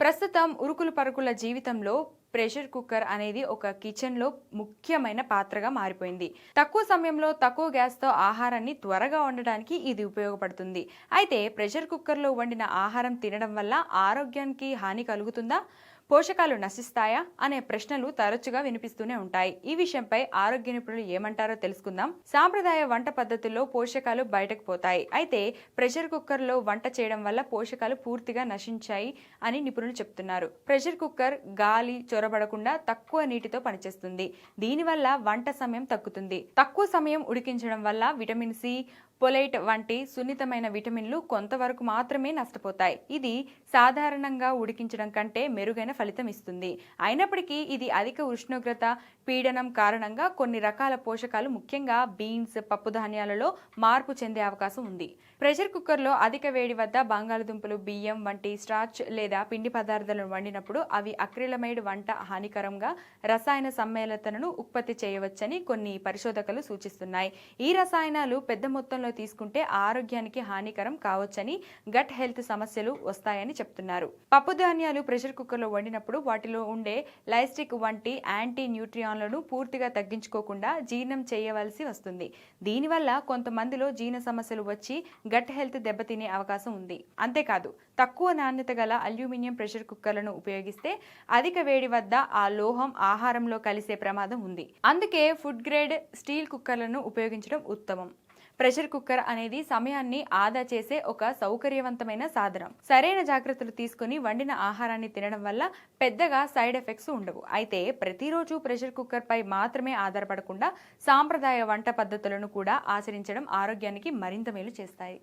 ప్రస్తుతం ఉరుకులు పరుగుల జీవితంలో ప్రెషర్ కుక్కర్ అనేది ఒక కిచెన్లో ముఖ్యమైన పాత్రగా మారిపోయింది. తక్కువ సమయంలో తక్కువ గ్యాస్తో ఆహారాన్ని త్వరగా వండడానికి ఇది ఉపయోగపడుతుంది. అయితే ప్రెషర్ కుక్కర్లో వండిన ఆహారం తినడం వల్ల ఆరోగ్యానికి హాని కలుగుతుందా, పోషకాలు నశిస్తాయా అనే ప్రశ్నలు తరచుగా వినిపిస్తూనే ఉంటాయి. ఈ విషయంపై ఆరోగ్య నిపుణులు ఏమంటారో తెలుసుకుందాం. సాంప్రదాయ వంట పద్ధతుల్లో పోషకాలు బయటకు పోతాయి. అయితే ప్రెషర్ కుక్కర్లో వంట చేయడం వల్ల పోషకాలు పూర్తిగా నశించాయి అని నిపుణులు చెప్తున్నారు. ప్రెషర్ కుక్కర్ గాలి చొరబడకుండా తక్కువ నీటితో పనిచేస్తుంది. దీనివల్ల వంట సమయం తగ్గుతుంది. తక్కువ సమయం ఉడికించడం వల్ల విటమిన్ సి, పొలైట్ వంటి సున్నితమైన విటమిన్లు కొంతవరకు మాత్రమే నష్టపోతాయి. ఇది సాధారణంగా ఉడికించడం కంటే మెరుగైన ఫలితం ఇస్తుంది. అయినప్పటికీ ఇది అధిక ఉష్ణోగ్రత పీడనం కారణంగా కొన్ని రకాల పోషకాలు, ముఖ్యంగా బీన్స్, పప్పు ధాన్యాలలో మార్పు చెందే అవకాశం ఉంది. ప్రెషర్ కుక్కర్లో అధిక వేడి వద్ద బంగాళదుంపలు, బియ్యం వంటి స్టార్చ్ లేదా పిండి పదార్థాలను వండినప్పుడు అవి అక్రిలమైడ్ వంట హానికరంగా రసాయన సమ్మేళనను ఉత్పత్తి చేయవచ్చని కొన్ని పరిశోధకులు సూచిస్తున్నాయి. ఈ రసాయనాలు పెద్ద మొత్తంలో తీసుకుంటే ఆరోగ్యానికి హానికరం కావచ్చని, గట్ హెల్త్ సమస్యలు వస్తాయని చెప్తున్నారు. పప్పు ధాన్యాలు ప్రెషర్ కుక్కర్లో వండినప్పుడు వాటిలో ఉండే లైస్టిక్ వంటి యాంటీ న్యూట్రియాన్లను పూర్తిగా తగ్గించుకోకుండా జీర్ణం చేయవలసి వస్తుంది. దీనివల్ల కొంతమందిలో జీర్ణ సమస్యలు వచ్చి గట్ హెల్త్ దెబ్బతినే అవకాశం ఉంది. అంతేకాదు, తక్కువ నాణ్యత గల అల్యూమినియం ప్రెషర్ కుక్కర్లను ఉపయోగిస్తే అధిక వేడి వద్ద ఆ లోహం ఆహారంలో కలిసే ప్రమాదం ఉంది. అందుకే ఫుడ్ గ్రేడ్ స్టీల్ కుక్కర్లను ఉపయోగించడం ఉత్తమం. ప్రెషర్ కుక్కర్ అనేది సమయాన్ని ఆదా చేసే ఒక సౌకర్యవంతమైన సాధనం. సరైన జాగ్రత్తలు తీసుకుని వండిన ఆహారాన్ని తినడం వల్ల పెద్దగా సైడ్ ఎఫెక్ట్స్ ఉండవు. అయితే ప్రతిరోజు ప్రెషర్ కుక్కర్ పై మాత్రమే ఆధారపడకుండా సాంప్రదాయ వంట పద్ధతులను కూడా ఆచరించడం ఆరోగ్యానికి మరింత మేలు చేస్తాయి.